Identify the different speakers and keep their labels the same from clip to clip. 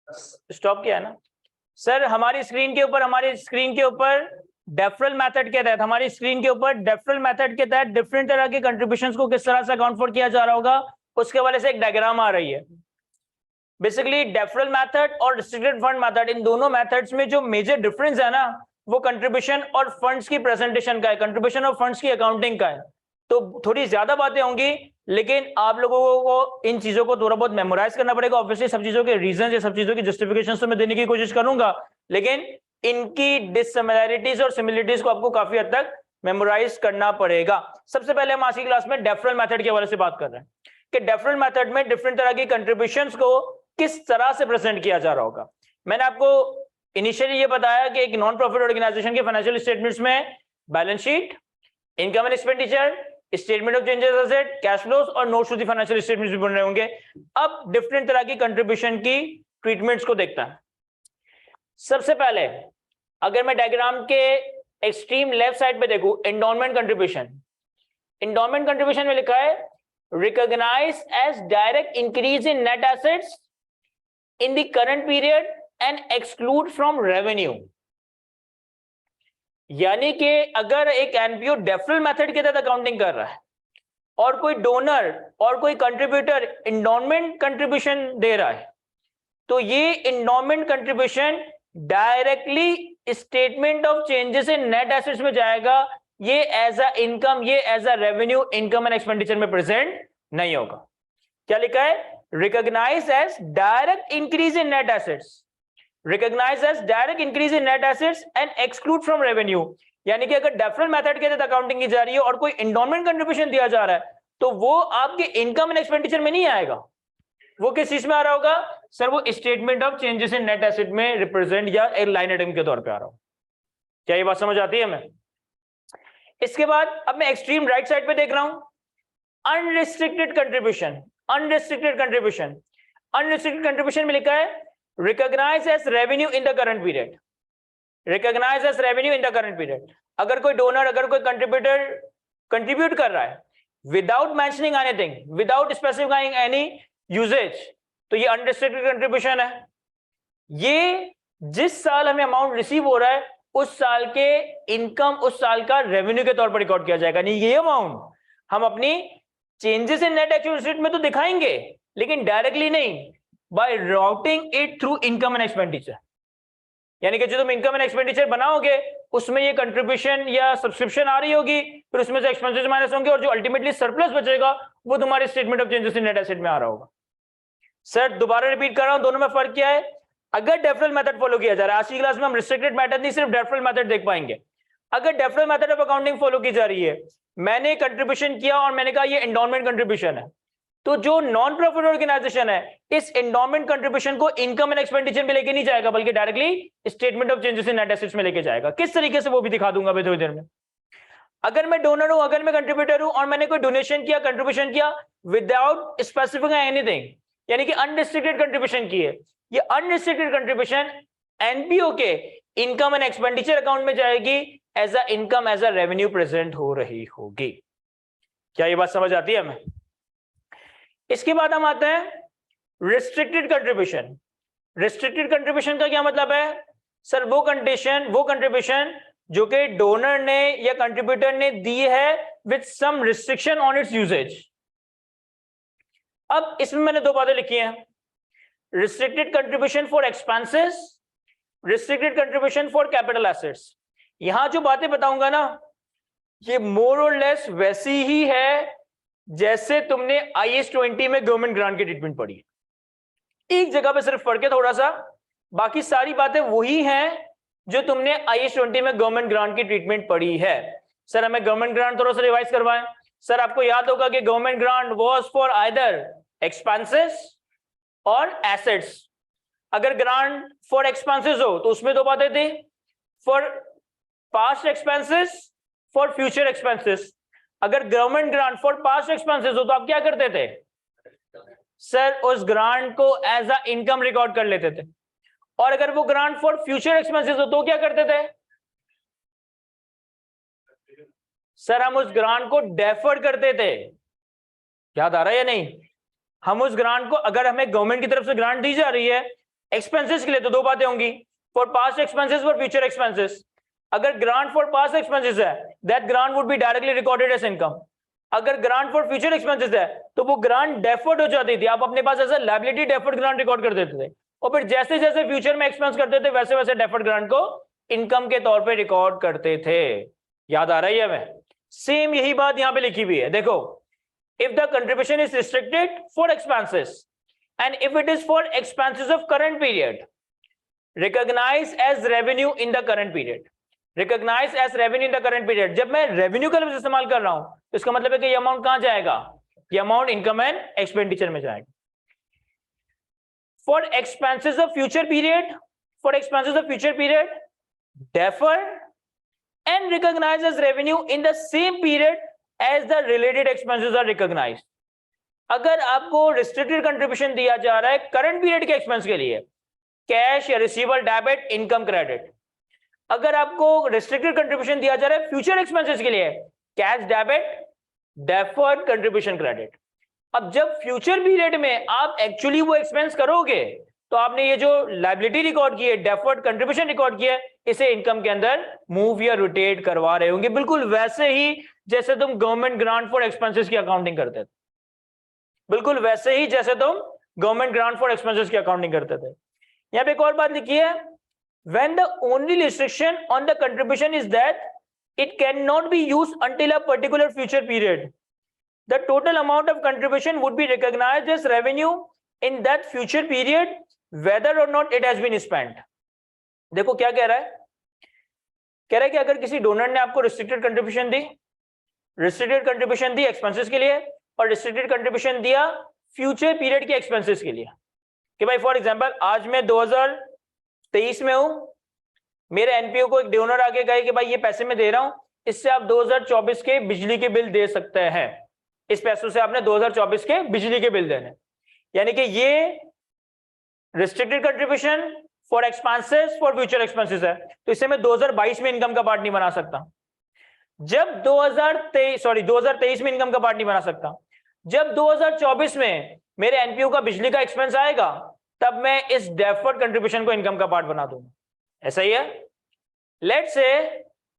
Speaker 1: Stop किया है ना सर? हमारी स्क्रीन के ऊपर डेफरल मेथड के तहत डिफरेंट तरह के कंट्रीब्यूशंस को किस तरह से अकाउंट फॉर किया जा रहा होगा, उसके वाले से एक डायग्राम आ रही है। बेसिकली डेफरल मेथड और रिस्ट्रिक्टेड फंड मेथड, इन दोनों मेथड्स में जो मेजर डिफरेंस है ना, वो कंट्रीब्यूशन और फंड्स की प्रेजेंटेशन का है, कंट्रीब्यूशन और फंड्स की अकाउंटिंग का है। तो थोड़ी ज्यादा बातें होंगी, लेकिन आप लोगों को इन चीजों को थोड़ा बहुत मेमोराइज करना पड़ेगा। ऑब्वियसली सब चीजों के रीजन या सब चीजों की जस्टिफिकेशन तो मैं देने की कोशिश करूंगा, लेकिन इनकी डिससिमिलैरिटीज और सिमिलरिटीज को आपको काफी हद तक मेमोराइज करना पड़ेगा। सबसे पहले हम आज की क्लास में डेफरल मेथड के हवाले से बात कर रहे हैं कि डेफरल मेथड में डिफरेंट तरह की कंट्रीब्यूशंस को किस तरह से प्रेजेंट किया जा रहा होगा। मैंने आपको इनिशियली ये बताया कि एक नॉन प्रॉफिट ऑर्गेनाइजेशन के फाइनेंशियल स्टेटमेंट्स में balance sheet, income and expenditure, statement of changes asset, cash flows और notes to the financial statements भी बन रहे होंगे। अब डिफरेंट तरह की कंट्रीब्यूशन की ट्रीटमेंट्स को देखता है। सबसे पहले अगर मैं डायग्राम के एक्सट्रीम लेफ्ट साइड पे देखूं, एंडोमेंट कंट्रीब्यूशन में लिखा है recognise as direct increase in net assets in the current period and exclude from revenue. यानी कि अगर एक एनपीओ डेफरल मेथड के तहत अकाउंटिंग कर रहा है और कोई डोनर और कोई कंट्रीब्यूटर एंडोमेंट कंट्रीब्यूशन दे रहा है, तो ये endowment contribution directly statement of changes in net assets में जाएगा। ये एज अ इनकम, ये as a revenue, income and expenditure में प्रेजेंट नहीं होगा। क्या लिखा है? Recognise as direct increase in net assets, recognise as direct increase in net assets and exclude from revenue. यानी कि अगर डेफरल मेथड के तहत अकाउंटिंग की जा रही है और कोई एंडोमेंट कंट्रीब्यूशन दिया जा रहा है, तो वो आपके इनकम एंड एक्सपेंडिचर में नहीं आएगा। वो किस चीज में आ रहा होगा सर? वो statement of changes in net asset में रिप्रेजेंट या एक लाइन आइटम के तौर पे आ रहा हो। क्या ये बात समझ आती है हमें? इसके बाद अब मैं एक्सट्रीम राइट साइड पे देख रहा हूं, अनरिस्ट्रिक्टेड कंट्रीब्यूशन। अनरिस्ट्रिक्टेड कंट्रीब्यूशन में लिखा है recognise as revenue in the current period, recognise as revenue in the current period. अगर कोई डोनर, अगर कोई कंट्रीब्यूटर कंट्रीब्यूट कर रहा है without mentioning anything, without specifying any usages, तो ये अनरिस्ट्रिक्टेड कंट्रीब्यूशन है। ये जिस साल हमें अमाउंट रिसीव हो रहा है उस साल के इनकम, उस साल का रेवेन्यू के तौर पर रिकॉर्ड किया जाएगा। नहीं, ये अमाउंट हम अपनी changes in net actual rate में तो दिखाएंगे, लेकिन डायरेक्टली नहीं, by routing it through income and expenditure. यानी कि जो तुम इनकम एंड एक्सपेंडिचर बनाओगे उसमें ये कंट्रीब्यूशन या सब्सक्रिप्शन आ रही होगी, फिर उसमें से एक्सपेंसेस माइनस होंगे और जो अल्टीमेटली सरप्लस बचेगा वो तुम्हारे statement of changes in net asset में आ रहा होगा। सर दोबारा रिपीट कर रहा हूं, दोनों में फर्क क्या है? अगर डेफरल मेथड फॉलो किया जा रहा है, आज की क्लास में हम रिस्ट्रिक्टेड मेथड नहीं सिर्फ डेफरल मेथड देख पाएंगे। अगर deferral method of accounting follow की जा रही है, मैंने कंट्रीब्यूशन किया और मैंने कहा ये एंडोमेंट कंट्रीब्यूशन है, तो जो नॉन प्रॉफिट ऑर्गेनाइजेशन है इस एंडोमेंट कंट्रीब्यूशन को इनकम एंड एक्सपेंडिचर में लेके नहीं जाएगा, बल्कि directly statement of changes in net assets में लेके जाएगा। किस तरीके से वो भी दिखा दूंगा मैं थोड़ी देर में। अगर मैं डोनर हूं, अगर मैं कंट्रीब्यूटर हूं और मैंने कोई डोनेशन किया, कंट्रीब्यूशन किया विदाउट स्पेसिफाइंग एनीथिंग, यानी कि अनरिस्ट्रिक्टेड कंट्रीब्यूशन की है, ये अनरिस्ट्रिक्टेड कंट्रीब्यूशन एनपीओ के इनकम एंड एक्सपेंडिचर अकाउंट में जाएगी, as a income, as a revenue present हो रही होगी। क्या ये बात समझ आती है हमें? इसके बाद हम आते हैं रिस्ट्रिक्टेड कंट्रीब्यूशन। रिस्ट्रिक्टेड कंट्रीब्यूशन का क्या मतलब है सर? वो कंट्रीब्यूशन जो कि डोनर ने या कंट्रीब्यूटर ने दी है with some restriction on its usages. अब इसमें मैंने दो बातें लिखी हैं, restricted contribution for expenses, restricted contribution for capital assets. यहां जो बातें बताऊंगा ना, ये मोर और लेस वैसी ही है जैसे तुमने IAS 20 में गवर्नमेंट ग्रांट की ट्रीटमेंट पढ़ी। एक जगह पे सिर्फ फर्क है थोड़ा सा, बाकी सारी बातें वही हैं जो तुमने IAS 20 में गवर्नमेंट ग्रांट की ट्रीटमेंट पढ़ी है। सर हमें गवर्नमेंट ग्रांट थोड़ा सा रिवाइज करवाएं। सर आपको याद होगा कि government grant was for either expenses और एसेट्स। अगर ग्रांट फॉर एक्सपेंसेस हो तो उसमें दो बातें थी, for past expenses, for future expenses. अगर government grant for past expenses हो तो आप क्या करते थे सर? उस ग्रांट को एज अ इनकम रिकॉर्ड कर लेते थे। और अगर वो ग्रांट फॉर फ्यूचर एक्सपेंसेस हो तो क्या करते थे सर? हम उस ग्रांट को डेफर्ड करते थे। याद आ रहा है या नहीं? हम उस ग्रांट को, अगर हमें गवर्नमेंट की तरफ से ग्रांट दी जा रही है एक्सपेंसेस के लिए तो दो बातें होंगी, for past expenses, for future expenses. अगर ग्रांट फॉर पास्ट एक्सपेंसेस है, that grant would be directly recorded as income. अगर ग्रांट फॉर फ्यूचर एक्सपेंसेस है तो वो ग्रांट डेफर्ड हो जाती थी, आप अपने पास ऐसा लायबिलिटी डेफर्ड ग्रांट रिकॉर्ड कर देते थे, और फिर जैसे जैसे फ्यूचर में एक्सपेंस करते थे वैसे वैसे डेफर्ड ग्रांट को इनकम के तौर पे रिकॉर्ड करते थे। याद आ रही है हमें? सेम यही बात यहां पे लिखी हुई है, देखो, if the contribution is restricted for expenses and if it is for expenses of current period, recognize as revenue in the current period, recognize as revenue in the current period। जब मैं रेवेन्यू का लफ्ज इस्तेमाल कर रहा हूं तो इसका मतलब है कि ये अमाउंट कहां जाएगा, ये अमाउंट इनकम एंड एक्सपेंडिचर में जाएगा। for expenses of future period, for expenses of future period, defer and recognize as revenue in the same period as the related expenses are recognized। अगर आपको restricted contribution दिया जा रहा है current period के expense के लिए, कैश या रिसीवेबल डेबिट इनकम क्रेडिट। अगर आपको restricted contribution दिया जा रहा है फ्यूचर एक्सपेंसेस के लिए, cash debit deferred contribution credit. अब जब फ्यूचर पीरियड में आप एक्चुअली वो एक्सपेंस करोगे तो आपने ये जो लायबिलिटी रिकॉर्ड की है, डेफर्ड कंट्रीब्यूशन रिकॉर्ड किया है, इसे इनकम के अंदर मूव या रोटेट करवा रहे होंगे, बिल्कुल वैसे ही जैसे तुम गवर्नमेंट ग्रांट फॉर एक्सपेंसेस की अकाउंटिंग करते थे, बिल्कुल वैसे ही जैसे तुम गवर्नमेंट ग्रांट फॉर एक्सपेंसेस की अकाउंटिंग करते थे। यहां पे एक और बात लिखी है, when the only restriction on the contribution is that it cannot be used until a particular future period, the total amount of contribution would be recognized as revenue in that future period whether or not it has been spent। देखो क्या कह रहा है, कह रहा है कि अगर किसी डोनर ने आपको रिस्ट्रिक्टेड कंट्रीब्यूशन दी एक्सपेंसेस के लिए और रिस्ट्रिक्टेड कंट्रीब्यूशन दिया फ्यूचर पीरियड के एक्सपेंसेस के लिए, कि भाई फॉर एग्जांपल आज मैं 2023 में हूं, मेरे एनपीओ को एक डोनर आके कहे कि भाई ये पैसे मैं दे रहा हूं, इससे आप 2024 के बिजली के बिल दे सकते हैं, इस पैसों से आपने 2024 के बिजली के बिल देने। यानी कि ये restricted contribution for expenses for future expenses है, तो इससे मैं 2022 में इनकम का पार्ट नहीं बना सकता। जब 2023 में इनकम का पार्ट नहीं बना सकता, जब 2024 में मेरे एनपीओ का बिजली का एक्सपेंस आएगा तब मैं इस डेफर्ड कंट्रीब्यूशन को इनकम का पार्ट बना दूंगा। ऐसा ही है, लेट्स से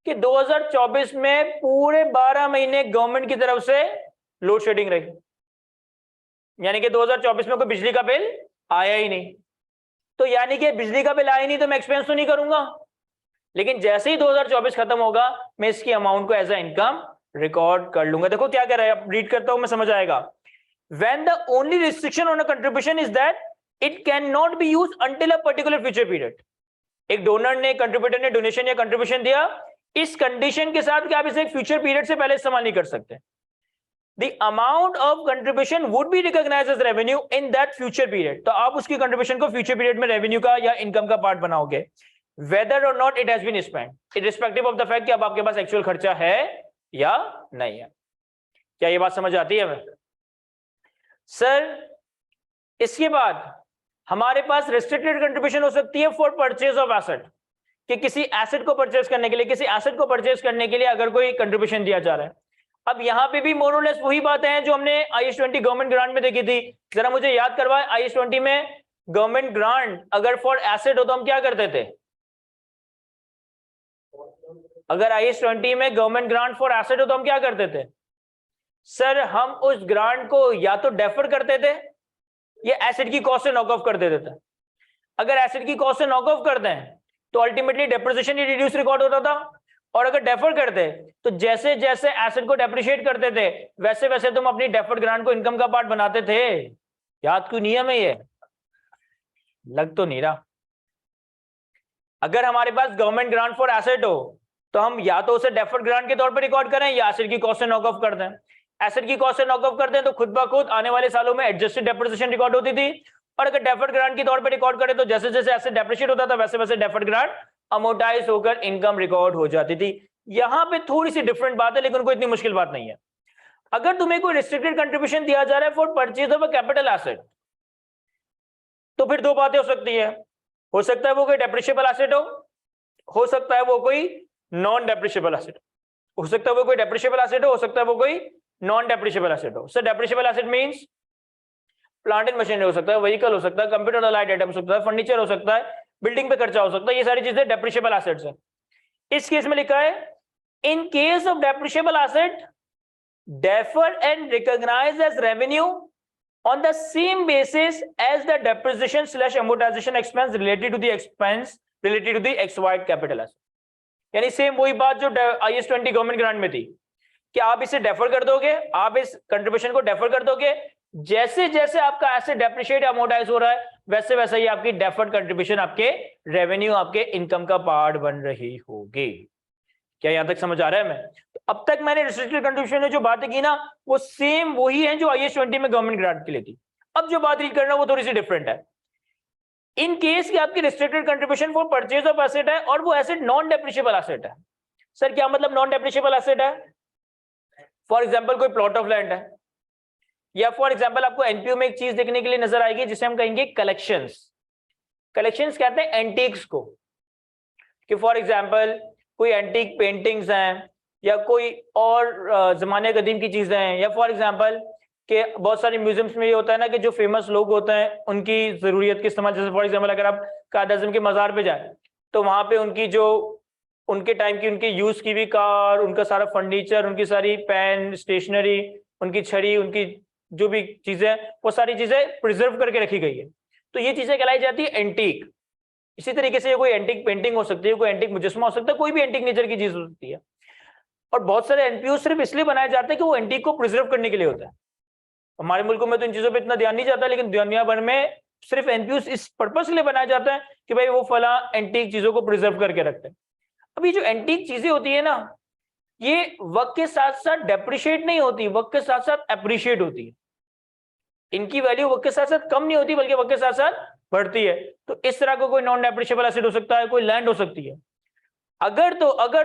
Speaker 1: कि 2024 में पूरे 12 महीने गवर्नमेंट की तरफ से लोड शेडिंग रही, यानी कि 2024 में कोई बिजली का बिल आया ही नहीं, तो यानी कि बिजली का बिल आया नहीं तो मैं एक्सपेंस तो नहीं करूंगा, लेकिन जैसे ही 2024 खत्म होगा मैं इसकी अमाउंट को एज अ इनकम रिकॉर्ड कर लूंगा। देखो क्या कह रहा है, रीड करता हूं मैं, समझ आएगा। When the only restriction on a contribution is that it cannot be used until a particular future period। एक डोनर ने, कंट्रीब्यूटर ने डोनेशन या कंट्रीब्यूशन दिया, इस कंडीशन के साथ कि आप इसे एक फ्यूचर पीरियड से पहले इस्तेमाल नहीं कर सकते। The amount of contribution would be recognized as revenue in that future period। तो आप उसकी कंट्रीब्यूशन को फ्यूचर पीरियड में रेवेन्यू का या इनकम का पार्ट बनाओगे, whether or not it has been spent, irrespective of the fact कि अब आपके पास एक्चुअल खर्चा है या नहीं है। क्या ये बात समझ आती है हमें? सर इसके बाद हमारे पास रिस्ट्रिक्टेड कंट्रीब्यूशन हो सकती है फॉर परचेज ऑफ एसेट, कि किसी एसेट को परचेज करने के लिए, किसी एसेट को परचेज करने के लिए अगर कोई कंट्रीब्यूशन दिया जा रहा है। अब यहां पे भी मोर और लेस वही बातें हैं जो हमने IS20 गवर्नमेंट ग्रांट में देखी थी। जरा मुझे याद करवाए, IS20 में गवर्नमेंट ग्रांट अगर फॉर एसेट हो तो हम क्या करते थे? अगर IS20 में गवर्नमेंट ग्रांट फॉर एसेट हो तो हम क्या करते थे? सर हम उस ग्रांट को या तो डेफर करते थे या एसेट की कॉस्ट से नॉक ऑफ कर देते थे। अगर एसेट की कॉस्ट से नॉक ऑफ कर दें तो अल्टीमेटली डेप्रिसिएशन ही रिड्यूस रिकॉर्ड होता था, और अगर डेफर करते तो जैसे जैसे एसेट को डेप्रिशिएट करते थे वैसे वैसे तुम अपनी डेफर्ड ग्रांट को इनकम का पार्ट बनाते थे। याद क्यों नहीं है हमें? ये लग तो नहीं रहा। अगर हमारे पास गवर्नमेंट ग्रांट फॉर एसेट हो तो हम या तो उसे डेफर्ड ग्रांट के तौर पर रिकॉर्ड करें या एसेट की कॉस्ट से नॉक ऑफ कर दें। एसेट की कॉस्ट से नॉक ऑफ करते हैं तो खुद ब खुद आने वाले सालों में एडजस्टेड डेप्रिसिएशन रिकॉर्ड होती थी, और अगर डेफर्ड ग्रांट के तौर पे रिकॉर्ड करें तो जैसे जैसे एसेट डेप्रिशिएट होता था वैसे वैसे डेफर्ड ग्रांट अमोर्टाइज होकर इनकम रिकॉर्ड हो जाती थी। यहां पे थोड़ी सी डिफरेंट बात है, लेकिन कोई इतनी मुश्किल बात नहीं है। अगर तुम्हें कोई रिस्ट्रिक्टेड कंट्रीब्यूशन दिया जा रहा है for purchase of a capital asset, तो फिर दो बातें हो सकती है। हो सकता है वो कोई डेप्रिशिएबल एसेट हो सकता है वो कोई नॉन डेप्रिशिएबल एसेट हो सकता है वो कोई डेप्रिशिएबल एसेट हो सकता है वो कोई नॉन डेप्रिशिएबल एसेट हो। So depreciable asset means plant and machinery हो सकता है, व्हीकल हो सकता है, कंप्यूटर अलाइड आइटम हो सकता है, फर्नीचर हो सकता है, बिल्डिंग पे खर्चा हो सकता है, ये सारी चीजें डेप्रिशिएबल एसेट्स है। इस केस में लिखा है in case of depreciable asset defer and recognize as revenue on the same basis as the depreciation / amortization expense related to the expense related to the acquired capital asset। यानी same वही बात जो IAS 20 government grant में थी कि आप इसे defer कर दोगे, आप इस कंट्रीब्यूशन को डेफर कर दोगे, जैसे जैसे आपका एसेट डेप्रिशिएट अमोर्टाइज हो रहा है वैसे वैसे ही आपकी डेफर्ड कंट्रीब्यूशन आपके रेवेन्यू, आपके इनकम का पार्ट बन रही होगी। क्या यहां तक समझ आ रहा है? मैं तो अब तक मैंने रिस्ट्रिक्टेड कंट्रीब्यूशन में जो बातें की ना वो सेम वही है जो IAS 20 में गवर्नमेंट ग्रांट के लिए थी। अब जो बात रीड करना वो थोड़ी सी डिफरेंट है। इन केस की आपकी restricted contribution for purchase of asset है और वो एसेट नॉन डेप्रिशिएबल एसेट है। सर क्या मतलब नॉन डेप्रिशिएबल एसेट है? फॉर एग्जाम्पल कोई प्लॉट ऑफ लैंड है, या फॉर एग्जाम्पल आपको एनपीओ में एक चीज देखने के लिए नजर आएगी जिसे हम कहेंगे कलेक्शंस। कलेक्शंस कहते हैं एंटीक्स को, कि फॉर एग्जाम्पल कोई एंटीक पेंटिंग्स हैं या कोई और जमाने कदीम की चीजें हैं, या फॉर एग्जाम्पल कि बहुत सारे म्यूजियम्स में ये होता है ना कि जो फेमस लोग होते हैं उनकी जरूरियत के इस्तेमाल, जैसे फॉर एग्जाम्पल अगर आप कायद आज़म के मज़ार पे जाए तो वहां पे उनकी जो उनके टाइम की उनके यूज की हुई कार, उनका सारा फर्नीचर, उनकी सारी पेन, स्टेशनरी, उनकी छड़ी, उनकी जो भी चीजें, वो सारी चीजें प्रिजर्व करके रखी गई है, तो ये चीजें कहलाई जाती है एंटीक। इसी तरीके से कोई एंटीक पेंटिंग हो सकती है, कोई एंटीक मुजस्मा हो सकता है, कोई भी एंटीक नेचर की चीज हो सकती है। और बहुत सारे एनपीओ सिर्फ इसलिए बनाए जाते हैं कि वो एंटीक को प्रिजर्व करने के लिए होता है। हमारे मुल्कों में तो इन चीजों पे इतना ध्यान नहीं जाता, लेकिन दुनिया भर में सिर्फ एनपीओ इस पर्पस के लिए बनाया जाता है कि भाई वो फला एंटीक चीजों को प्रिजर्व करके रखते हैं। अभी जो एंटीक चीजें होती है ना, ये वक्त के साथ साथ डेप्रिशिएट नहीं होती, वक्त के साथ साथ एप्रिशिएट होती है। इनकी वैल्यू वक्त के साथ साथ कम नहीं होती बल्कि वक्त के साथ साथ बढ़ती है। तो इस तरह का कोई नॉन डेप्रिशिएबल एसेट हो सकता है, कोई लैंड हो सकती है। अगर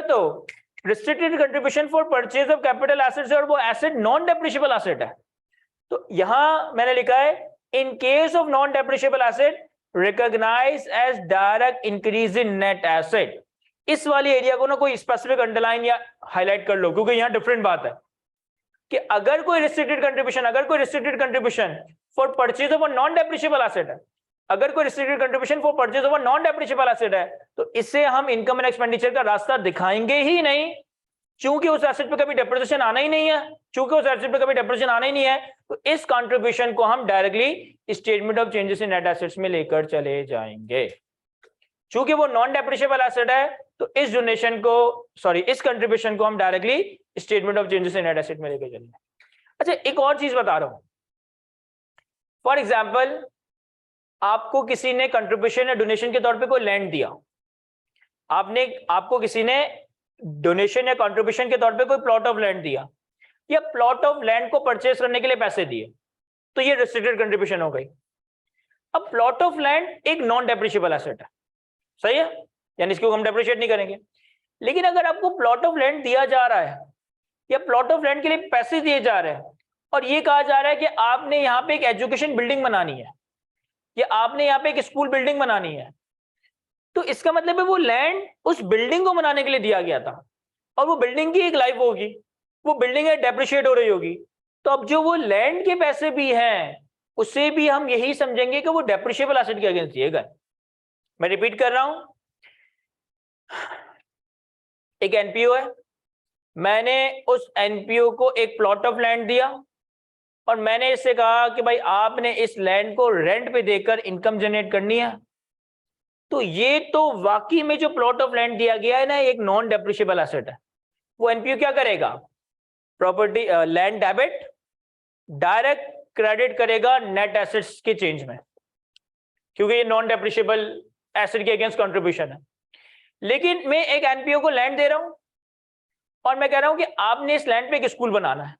Speaker 1: तो restricted contribution for purchase of capital assets और वो एसेट नॉन डेप्रिशिएबल एसेट है, तो यहां मैंने लिखा है in case of non depreciable asset recognise as direct increase in net asset. इस वाली एरिया को ना कोई स्पेसिफिक अंडरलाइन या हाईलाइट कर लो, क्योंकि यहां डिफरेंट बात है कि अगर कोई restricted contribution for purchase of a non depreciable asset है, अगर कोई restricted contribution for purchase of a non depreciable asset है, तो इससे हम इनकम एंड एक्सपेंडिचर का रास्ता दिखाएंगे ही नहीं, क्योंकि उस एसेट पे कभी डेप्रिसिएशन आना ही नहीं है। तो इस कंट्रीब्यूशन को हम directly statement of changes in net assets में लेकर चले जाएंगे। चूंकि वो नॉन डेप्रिशिएबल एसेट है, तो इस कंट्रीब्यूशन को हम directly statement of changes in net asset में लेकर चलेंगे। अच्छा, एक और चीज बता रहा हूं। फॉर एग्जाम्पल आपको किसी ने कंट्रीब्यूशन या डोनेशन के तौर पे कोई लैंड दिया, आपको किसी ने डोनेशन या कंट्रीब्यूशन के तौर पे कोई प्लॉट ऑफ लैंड दिया, या प्लॉट ऑफ लैंड को परचेस करने के लिए पैसे दिए, तो ये रिस्ट्रिक्टेड कंट्रीब्यूशन हो गई। अब प्लॉट ऑफ लैंड एक नॉन डेप्रिशिएबल एसेट है, सही है, यानी इसको हम डेप्रिशिएट नहीं करेंगे। लेकिन अगर आपको प्लॉट ऑफ लैंड दिया जा रहा है या प्लॉट ऑफ लैंड के लिए पैसे दिए जा रहे हैं और ये कहा जा रहा है कि आपने यहाँ पे एक एजुकेशन बिल्डिंग बनानी है या आपने यहाँ पे एक स्कूल बिल्डिंग बनानी है, तो इसका मतलब है वो लैंड उस बिल्डिंग को बनाने के लिए दिया गया था और वो बिल्डिंग की एक लाइफ होगी, वो बिल्डिंग डेप्रिशिएट हो रही होगी। तो अब जो वो लैंड के पैसे भी हैं उसे भी हम यही समझेंगे कि वो डेप्रिशिएबल एसेट के अगेंस्ट दिए गए। मैं रिपीट कर रहा हूं, एक एनपीओ है, मैंने उस एनपीओ को एक प्लॉट ऑफ लैंड दिया और मैंने इससे कहा कि भाई आपने इस लैंड को रेंट पे देकर इनकम जनरेट करनी है, तो ये तो वाकई में जो प्लॉट ऑफ लैंड दिया गया है ना, एक नॉन डेप्रिशिएबल एसेट है। वो एनपीओ क्या करेगा, property land debit direct credit करेगा नेट एसेट्स के चेंज में, क्योंकि ये नॉन डेप्रिशिएबल एसेट के अगेंस्ट कंट्रीब्यूशन है। लेकिन मैं एक एनपीओ को लैंड दे रहा हूं और मैं कह रहा हूं कि आपने इस लैंड पे एक स्कूल बनाना है।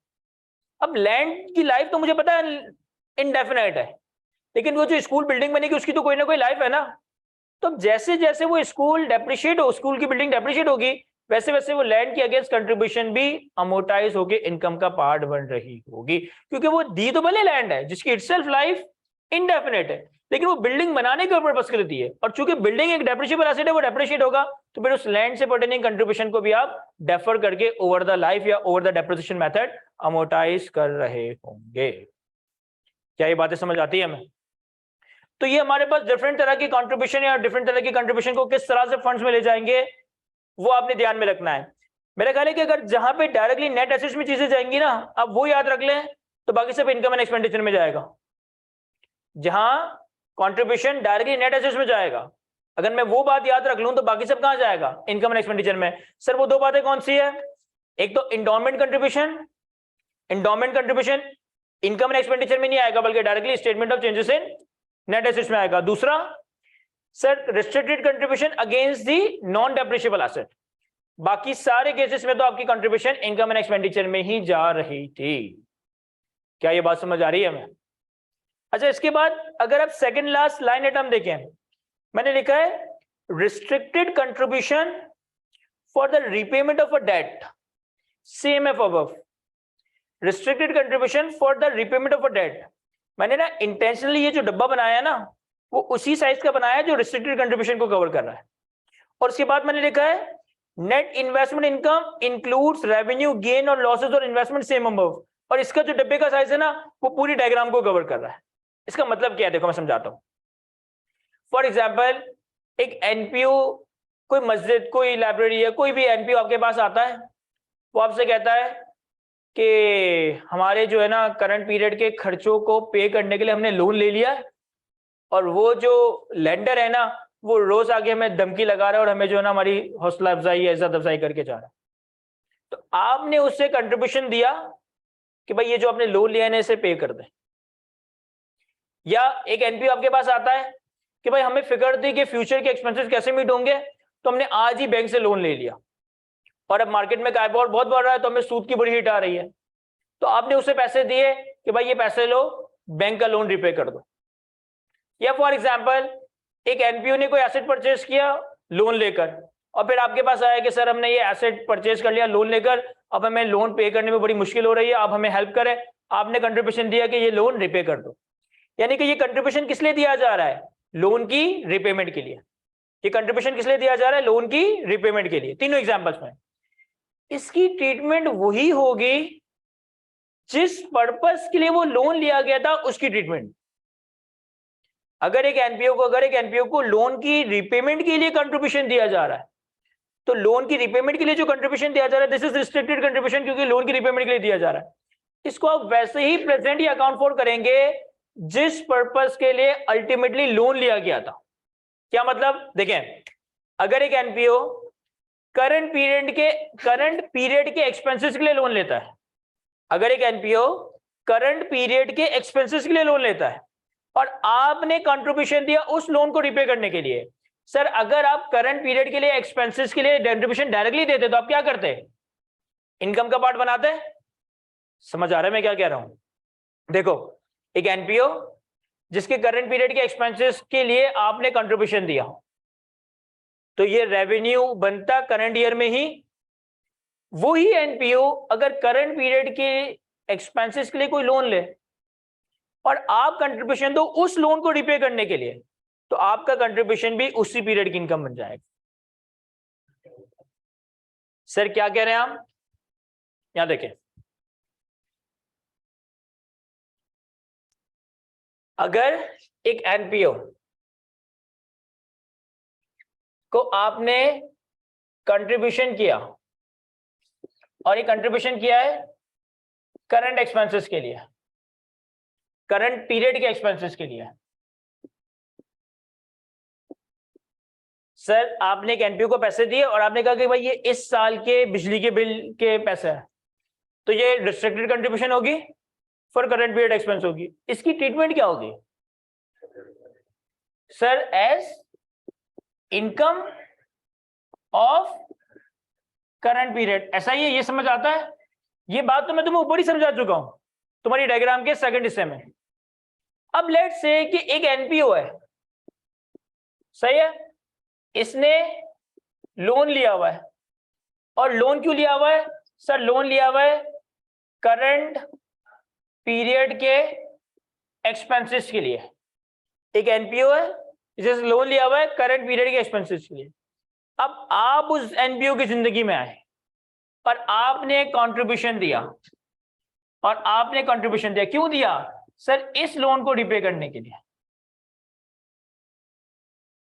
Speaker 1: अब लैंड की लाइफ तो मुझे पता है इनडेफिनेट है, लेकिन वो जो स्कूल बिल्डिंग बनेगी उसकी तो कोई ना कोई लाइफ है ना। तो जैसे जैसे वो स्कूल डेप्रिशिएट हो, स्कूल की बिल्डिंग डेप्रिशिएट होगी, वैसे वैसे वो लैंड के अगेंस्ट कंट्रीब्यूशन भी अमोर्टाइज होकर इनकम का पार्ट बन रही होगी, क्योंकि वो दी तो भले लैंड है जिसकी इटसेल्फ लाइफ इनडेफिनेट है, लेकिन वो बिल्डिंग बनाने के पर्पस के लिए दी है, और चूंकि बिल्डिंग एक डेप्रिशिएबल एसेट है, वो डेप्रिशिएट होगा, तो फिर उस लैंड से पर्टेनिंग कंट्रीब्यूशन को भी आप डेफर करके ओवर द लाइफ या over the depreciation method amortise कर रहे होंगे। क्या ये बातें समझ आती है हमें? तो ये हमारे पास डिफरेंट तरह की कंट्रीब्यूशन या डिफरेंट तरह की कंट्रीब्यूशन को किस तरह से फंड्स में ले जाएंगे वो आपने ध्यान में रखना है। मेरा ख्याल है कि अगर जहां पे डायरेक्टली नेट एसेट्स में चीजें जाएंगी ना, अब वो याद रख लें, तो बाकी सब इनकम एंड एक्सपेंडिचर में जाएगा। जहां कंट्रीब्यूशन डायरेक्टली नेट एसेट्स में जाएगा, अगर मैं वो बात याद रख लूं तो बाकी सब कहां जाएगा? इनकम एंड एक्सपेंडिचर में। सर वो दो बातें कौन सी है? एक तो endowment contribution income and expenditure में नहीं आएगा बल्कि directly statement of changes in net assets में आएगा। दूसरा sir restricted contribution against the non depreciable asset. बाकी सारे केसेस में तो आपकी कंट्रीब्यूशन इनकम एंड एक्सपेंडिचर में ही जा रही थी। क्या ये बात समझ आ रही है हमें? अच्छा, इसके बाद अगर आप सेकंड लास्ट लाइन आइटम देखें, मैंने लिखा है restricted contribution for the repayment of a debt, same F above. Restricted contribution for the repayment of a debt, मैंने ना इंटेंशनली ये जो डब्बा बनाया ना वो उसी साइज का बनाया है जो रिस्ट्रिक्टेड कंट्रीब्यूशन को कवर कर रहा है। और उसके बाद मैंने लिखा है net investment income includes revenue gain और लॉसेस और इन्वेस्टमेंट सेम अबव। और इसका जो डब्बे का साइज है ना वो पूरी डायग्राम को कवर कर रहा है। इसका मतलब क्या है देखो मैं समझाता हूं। फॉर एग्जाम्पल एक एनपीओ, कोई मस्जिद, कोई लाइब्रेरी है, कोई भी एनपीओ आपके पास आता है, वो आपसे कहता है कि हमारे जो है ना करंट पीरियड के खर्चों को पे करने के लिए हमने लोन ले लिया है, और वो जो लेंडर है ना वो रोज आगे हमें धमकी लगा रहा है और हमें जो है ना हमारी हौसला अफजाई, इज्जत अफजाई करके जा रहा है। तो आपने उससे कंट्रीब्यूशन दिया कि भाई ये जो आपने लोन लिया है ना इसे पे कर दे। या एक एनपीओ आपके पास आता है कि भाई हमें फिक्र थी कि फ्यूचर के एक्सपेंसेस कैसे मीट होंगे, तो हमने आज ही बैंक से लोन ले लिया और अब मार्केट में काइबोर बहुत बढ़ रहा है तो हमें सूद की बड़ी हिट आ रही है, तो आपने उसे पैसे दिए कि भाई ये पैसे लो, बैंक का लोन रिपे कर दो। या फॉर एग्जाम्पल एक एनपीओ ने कोई एसेट परचेज किया लोन लेकर, और फिर आपके पास आया कि सर हमने ये एसेट परचेज कर लिया लोन लेकर, अब हमें लोन पे करने में बड़ी मुश्किल हो रही है, आप हमें हेल्प करें। आपने कंट्रीब्यूशन दिया कि ये लोन रिपे कर दो। यानी कि ये कंट्रीब्यूशन किस लिए दिया जा रहा है? लोन की रिपेमेंट के लिए। ये कंट्रीब्यूशन किस लिए दिया जा रहा है? लोन की रिपेमेंट के लिए। तीनों एग्जांपल्स में इसकी ट्रीटमेंट वही होगी जिस पर्पस के लिए वो लोन लिया गया था, उसकी ट्रीटमेंट। अगर एक एनपीओ को लोन की रिपेमेंट के लिए कंट्रीब्यूशन दिया जा रहा है, तो लोन की रिपेमेंट के लिए जो कंट्रीब्यूशन दिया जा रहा है दिस इज रिस्ट्रिक्टेड कंट्रीब्यूशन, क्योंकि लोन की रिपेमेंट के लिए दिया जा रहा है। इसको आप वैसे ही प्रेजेंट ही अकाउंट फॉर करेंगे जिस पर्पस के लिए अल्टीमेटली लोन लिया गया था। क्या मतलब? देखें, अगर एक एनपीओ करंट पीरियड के एक्सपेंसेस के लिए लोन लेता है, अगर एक एनपीओ करंट पीरियड के एक्सपेंसेस के लिए लोन लेता है और आपने कंट्रीब्यूशन दिया उस लोन को रिपे करने के लिए। सर अगर आप करंट पीरियड के लिए एक्सपेंसेस के लिए कंट्रीब्यूशन डायरेक्टली देते तो आप क्या करते? इनकम का पार्ट बनाते। समझ आ रहा है मैं क्या कह रहा हूं? देखो, एक एनपीओ जिसके करंट पीरियड के एक्सपेंसेस के लिए आपने कंट्रीब्यूशन दिया, तो ये रेवेन्यू बनता करंट ईयर में ही। वही एनपीओ अगर करंट पीरियड के एक्सपेंसेस के लिए कोई लोन ले और आप कंट्रीब्यूशन दो उस लोन को रिपे करने के लिए, तो आपका कंट्रीब्यूशन भी उसी पीरियड की इनकम बन जाएगा। सर क्या कह रहे हैं आप? यहां देखें, अगर एक एनपीओ को आपने कंट्रीब्यूशन किया और ये कंट्रीब्यूशन किया है करंट एक्सपेंसेस के लिए, करंट पीरियड के एक्सपेंसेस के लिए। सर आपने एक एनपीओ को पैसे दिए और आपने कहा कि भाई ये इस साल के बिजली के बिल के पैसे हैं, तो ये रिस्ट्रिक्टेड कंट्रीब्यूशन होगी, फॉर करंट पीरियड एक्सपेंस होगी। इसकी ट्रीटमेंट क्या होगी? Sir as income of current period. ऐसा ही है, ये समझ आता है? ये बात तो मैं तुम्हें ऊपर ही समझा चुका हूं तुम्हारी डायग्राम के सेकंड हिस्से में। अब लेट्स से कि एक एनपीओ है, सही है, इसने लोन लिया हुआ है। और लोन क्यों लिया हुआ है? सर लोन लिया हुआ है करंट पीरियड के एक्सपेंसेस के लिए। एक एनपीओ है जिसने लोन लिया हुआ है करंट पीरियड के एक्सपेंसेस के लिए। अब आप उस एनपीओ की जिंदगी में आए और आपने कंट्रीब्यूशन दिया, और आपने कंट्रीब्यूशन दिया। क्यों दिया? सर इस लोन को रिपे करने के लिए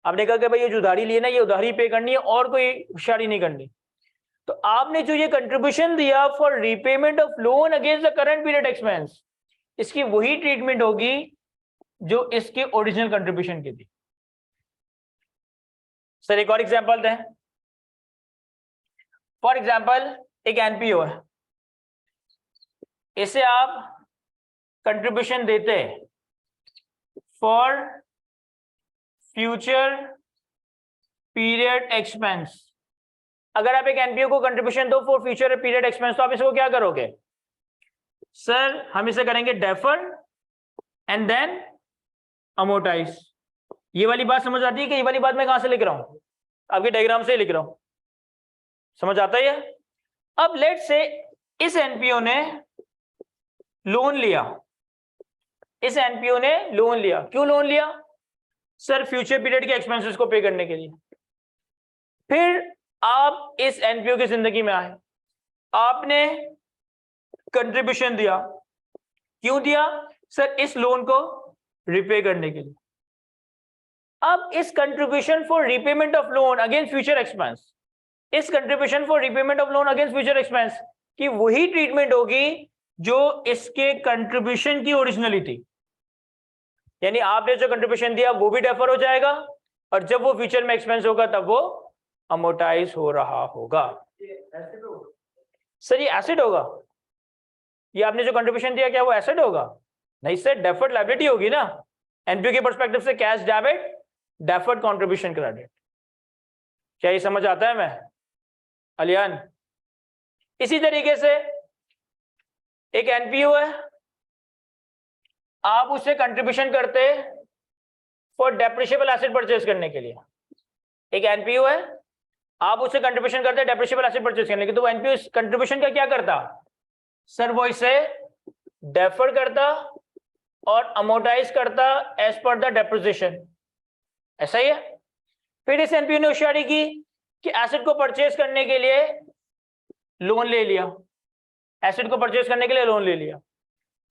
Speaker 1: आपने कहा कि भाई ये जो उधारी ली है ना, ये उधारी पे करनी है और कोई होशियारी नहीं करनी, तो आपने जो ये कंट्रीब्यूशन दिया for repayment of loan against the current period expense, इसकी वही ट्रीटमेंट होगी जो इसके ओरिजिनल कंट्रीब्यूशन की थी। सर एक और एग्जांपल दें। फॉर एग्जांपल एक एनपीओ है, इसे आप कंट्रीब्यूशन देते फॉर फ्यूचर पीरियड एक्सपेंस। अगर आप एक एनपीओ को कंट्रीब्यूशन दो फॉर फ्यूचर पीरियड एक्सपेंस, तो आप इसको क्या करोगे? सर हम इसे करेंगे डेफर एंड देन अमोर्टाइज। ये वाली बात समझ आती है कि ये वाली बात मैं कहां से लिख रहा हूं? आपके डायग्राम से लिख रहा हूं, समझ आता है? अब लेट से इस एनपीओ ने लोन लिया, इस एनपीओ ने लोन लिया। क्यों लोन लिया? सर फ्यूचर पीरियड के एक्सपेंसेस को पे करने के लिए। फिर आप इस एनपीओ की जिंदगी में आए, आपने कंट्रीब्यूशन दिया। क्यों दिया? सर इस लोन को रिपे करने के लिए। अब इस contribution for repayment of loan against future expense, इस contribution for repayment of loan against future expense की वही ट्रीटमेंट होगी जो इसके कंट्रीब्यूशन की ओरिजिनली थी। यानी आपने जो कंट्रीब्यूशन दिया वो भी डेफर हो जाएगा, और जब वो फ्यूचर में एक्सपेंस होगा तब वो अमोर्टाइज हो रहा होगा। सर ये एसेट होगा? ये आपने जो कंट्रीब्यूशन दिया क्या वो एसेट होगा? नहीं सर, डेफर्ड लायबिलिटी होगी ना। एनपीओ के पर्सपेक्टिव से cash debit, deferred contribution credit. क्या ये समझ आता है? मैं अलियान, इसी तरीके से एक एनपीओ है, आप उसे कंट्रीब्यूशन करते फॉर डेप्रिशिएबल एसेट परचेज करने के लिए। एक एनपीओ है, आप उसे कंट्रीब्यूशन करते डेप्रिशिएबल एसेट परचेज करने के लिए, तो एनपीओ कंट्रीब्यूशन का क्या करता? सर वो इसे डेफर करता और अमोर्टाइज करता एज पर द डेप्रिसिएशन। ऐसा ही है। फिर इस एनपीओ ने होशियारी की कि एसेट को परचेज करने के लिए लोन ले लिया, एसेट को परचेज करने के लिए लोन ले लिया।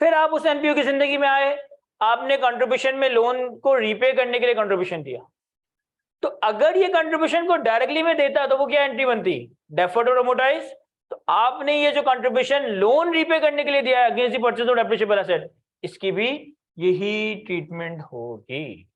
Speaker 1: फिर आप उस एनपीओ की जिंदगी में आए, आपने कंट्रीब्यूशन में लोन को रीपे करने के लिए कंट्रीब्यूशन दिया। तो अगर ये कंट्रीब्यूशन को डायरेक्टली में देता तो वो क्या एंट्री बनती? डेफर्ड और अमोर्टाइज। तो आपने ये जो कंट्रीब्यूशन लोन रीपे करने के लिए दिया है against the purchase of depreciable asset, इसकी भी यही ट्रीटमेंट होगी।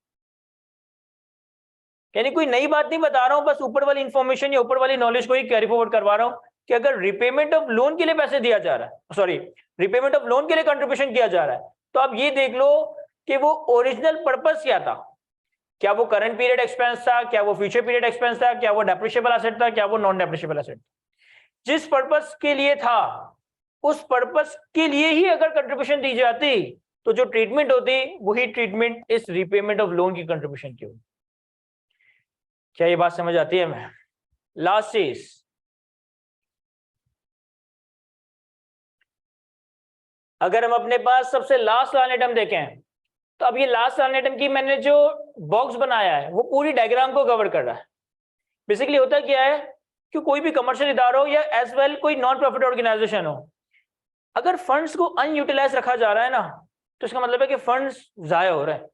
Speaker 1: यानी कोई नई बात नहीं बता रहा हूं, बस ऊपर वाली इंफॉर्मेशन या ऊपर वाली नॉलेज को ही कैरी फॉरवर्ड करवा रहा हूं कि अगर रिपेमेंट ऑफ लोन के लिए पैसे दिया जा रहा है, सॉरी रिपेमेंट ऑफ लोन के लिए कंट्रीब्यूशन किया जा रहा है, तो आप ये देख लो कि वो ओरिजिनल पर्पस क्या था। क्या वो करंट पीरियड एक्सपेंस था? क्या वो फ्यूचर पीरियड एक्सपेंस था? क्या वो डेप्रिशिएबल एसेट था? क्या वो नॉन डेप्रिशिएबल एसेट? जिस पर्पस के लिए था उस पर्पस के लिए ही अगर कंट्रीब्यूशन दी जाती तो जो ट्रीटमेंट होती वही ट्रीटमेंट इस रीपेमेंट ऑफ लोन की कंट्रीब्यूशन की होगी। क्या ये बात समझ आती है? मैं लास्ट चीज, अगर हम अपने पास सबसे लास्ट लाइन आइटम देखें, तो अब ये लास्ट लाइन आइटम की मैंने जो बॉक्स बनाया है वो पूरी डायग्राम को कवर कर रहा है। बेसिकली होता क्या है कि कोई भी कमर्शियल इदारा हो या एज वेल कोई नॉन प्रॉफिट ऑर्गेनाइजेशन हो, अगर फंड्स को अनयूटिलाइज रखा जा रहा है ना, तो इसका मतलब है कि फंड्स जाया हो रहे हैं।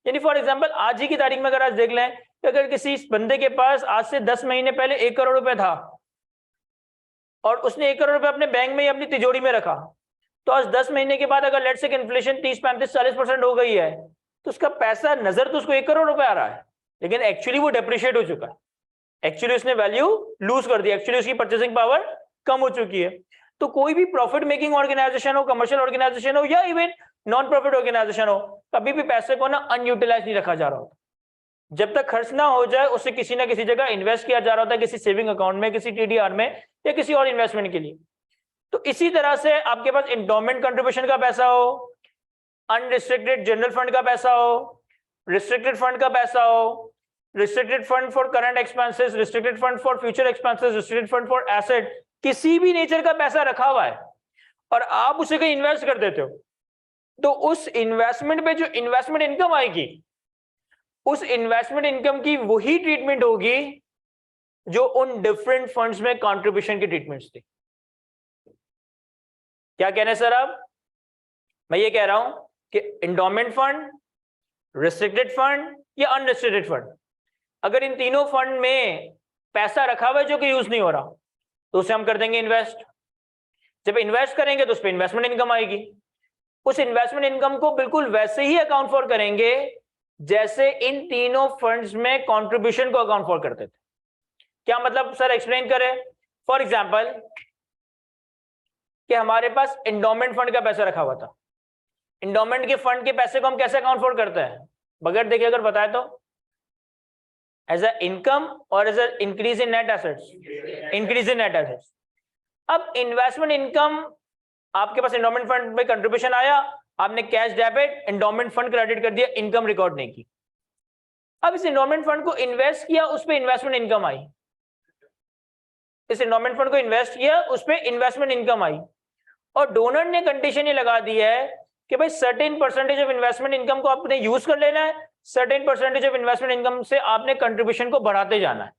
Speaker 1: यानी फॉर एग्जांपल आज ही की तारीख में अगर आज देख लें कि अगर किसी बंदे के पास आज से 10 महीने पहले 1 करोड़ रुपए था और उसने 1 करोड़ रुपए अपने बैंक में या अपनी तिजोरी में रखा, तो आज 10 महीने के बाद अगर लेट्स से इन्फ्लेशन 30, 35, 40% हो गई है, तो उसका पैसा नजर तो उसको 1 करोड़ रुपए आ रहा है, लेकिन एक्चुअली वो डेप्रिशिएट हो चुका है, एक्चुअली उसने वैल्यू लूज कर दी, एक्चुअली उसकी परचेसिंग पावर कम हो चुकी है। तो कोई भी प्रॉफिट मेकिंग ऑर्गेनाइजेशन हो, कमर्शियल ऑर्गेनाइजेशन हो या इवन नॉन प्रॉफिट ऑर्गेनाइजेशन हो, कभी भी पैसे को ना अनयूटिलाइज नहीं रखा जा रहा होता। जब तक खर्च ना हो जाए उसे किसी ना किसी जगह इन्वेस्ट किया जा रहा होता है, किसी सेविंग अकाउंट में, किसी टीडीआर में या किसी और इन्वेस्टमेंट के लिए। तो इसी तरह से आपके पास एंडोमेंट कंट्रीब्यूशन का पैसा हो, अनरिस्ट्रिक्टेड जनरल फंड का पैसा हो, रिस्ट्रिक्टेड फंड का पैसा हो, restricted fund for current expenses, restricted fund for future expenses, restricted fund for asset, किसी भी नेचर का पैसा रखा हुआ है और आप उसे कहीं इन्वेस्ट कर देते हो, तो उस इन्वेस्टमेंट पे जो इन्वेस्टमेंट इनकम आएगी, उस इन्वेस्टमेंट इनकम की वही ट्रीटमेंट होगी जो उन डिफरेंट फंड्स में कंट्रीब्यूशन की ट्रीटमेंट्स थी। क्या कह रहे हैं सर आप? मैं ये कह रहा हूं कि इंडोमेंट फंड, रिस्ट्रिक्टेड फंड या अनरिस्ट्रिक्टेड फंड। अगर इन तीनों फंड में पैसा रखा हुआ है जो कि यूज नहीं हो रहा, तो उसे हम कर देंगे इन्वेस्ट। जब इन्वेस्ट करेंगे तो उस पर इन्वेस्टमेंट इनकम आएगी। उस इन्वेस्टमेंट इनकम को बिल्कुल वैसे ही अकाउंट फॉर करेंगे जैसे इन तीनों फंड्स में कंट्रीब्यूशन को अकाउंट फॉर करते थे। क्या मतलब सर, एक्सप्लेन करें। फॉर एग्जांपल कि हमारे पास एंडोमेंट फंड का पैसा रखा हुआ था। एंडोमेंट के फंड के पैसे को हम कैसे अकाउंट फॉर करते हैं, बगैर देखे अगर बताए तो? एज अ इनकम और as a increase in net assets, increase in net assets. अब इन्वेस्टमेंट इनकम, आपके पास एंडोमेंट फंड में कंट्रीब्यूशन आया, आपने cash debit endowment fund credit कर दिया, इनकम रिकॉर्ड नहीं की। अब इस एंडोमेंट फंड को इन्वेस्ट किया, उस पर इन्वेस्टमेंट इनकम आई। इस एंडोमेंट फंड को इन्वेस्ट किया, उस पर इन्वेस्टमेंट इनकम आई। और डोनर ने कंडीशन ये लगा दी है कि भाई certain percentage of investment income को आपने यूज कर लेना है, certain percentage of investment income से आपने कंट्रीब्यूशन को बढ़ाते जाना है।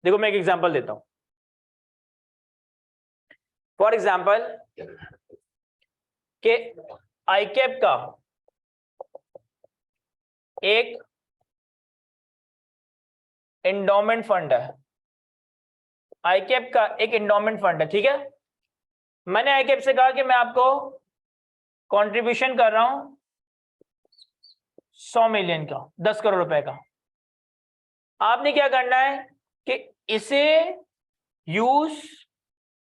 Speaker 1: देखो मैं एक एग्जांपल देता हूं। फॉर एग्जांपल कि आईकैप का एक एंडोमेंट फंड है, आईकैप का एक एंडोमेंट फंड है, ठीक है। मैंने आईकैप से कहा कि मैं आपको कंट्रीब्यूशन कर रहा हूं 100 मिलियन का, 10 करोड़ रुपए का। आपने क्या करना है कि इसे यूज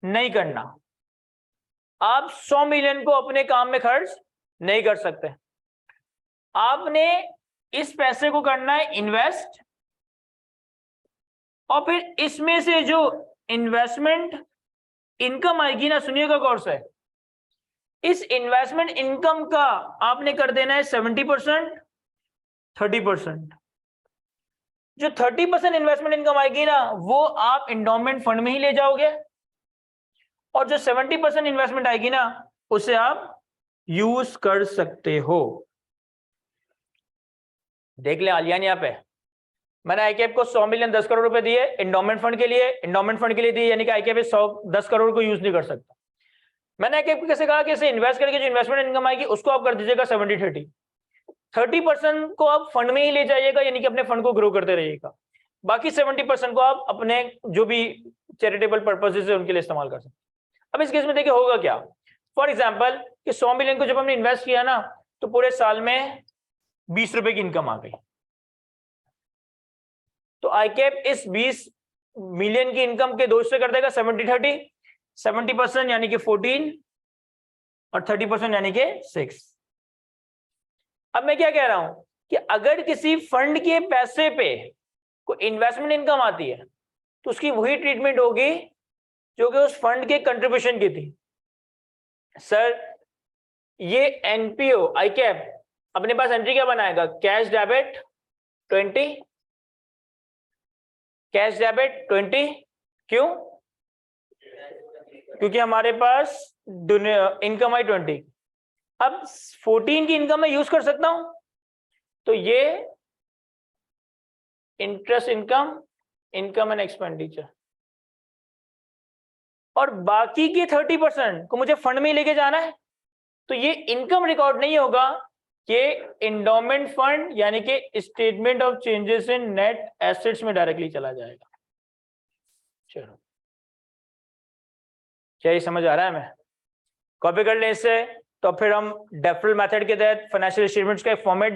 Speaker 1: नहीं करना। आप 100 मिलियन को अपने काम में खर्च नहीं कर सकते। आपने इस पैसे को करना है इन्वेस्ट, और फिर इसमें से जो इन्वेस्टमेंट इनकम आएगी ना, सुनिएगा गौर से, इस इन्वेस्टमेंट इनकम का आपने कर देना है 70%, 30%। जो 30% इन्वेस्टमेंट इनकम आएगी ना, वो आप एंडोमेंट फंड में ही ले जाओगे, और जो 70% इन्वेस्टमेंट आएगी ना, उसे आप यूज कर सकते हो। देख ले आलियान, यहाँ पे मैंने आईकैप को 100 मिलियन 10 करोड़ रुपए दिए एंडोमेंट फंड के लिए, एंडोमेंट फंड के लिए दिए, यानी कि आईकैप 10 करोड़ को यूज नहीं कर सकता। मैंने आईकैप को कैसे कहा कि इसे इन्वेस्ट करके जो इन्वेस्टमेंट इनकम आएगी उसको आप कर दीजिएगा 70-30, 30% को आप फंड में ही ले जाइएगा, यानी कि अपने फंड को ग्रो करते रहिएगा। बाकी 70% को आप अपने जो भी चैरिटेबल पर्पसेस है उनके लिए इस्तेमाल कर सकते हैं। अब इस केस में देखिए होगा क्या। फॉर एग्जाम्पल कि 100 मिलियन को जब हमने इन्वेस्ट किया ना, तो पूरे साल में 20 रुपए की इनकम आ गई। तो आईकैप इस 20 मिलियन की इनकम के 2 हिस्से कर देगा, 70-30, 70% यानी कि 14 और 30% यानी कि 6। अब मैं क्या कह रहा हूं कि अगर किसी फंड के पैसे पे कोई इन्वेस्टमेंट इनकम आती है तो उसकी वही ट्रीटमेंट होगी जो कि उस फंड के कंट्रीब्यूशन की थी। सर ये एनपीओ आईकैप अपने पास एंट्री क्या बनाएगा, कैश डेबिट 20, कैश डेबिट 20। क्यों? क्योंकि हमारे पास इनकम आई 20। अब 14 की इनकम मैं यूज कर सकता हूं, तो ये interest income, income and expenditure, और बाकी के 30% को मुझे फंड में लेके जाना है, तो ये इनकम रिकॉर्ड नहीं होगा, ये एंडोमेंट फंड यानी कि statement of changes in net assets में डायरेक्टली चला जाएगा। चलो क्या ये समझ आ रहा है? मैं कॉपी कर लें इससे, तो फिर हम डेफरल मेथड के तहत फाइनेंशियल स्टेटमेंट्स का एक फॉर्मेट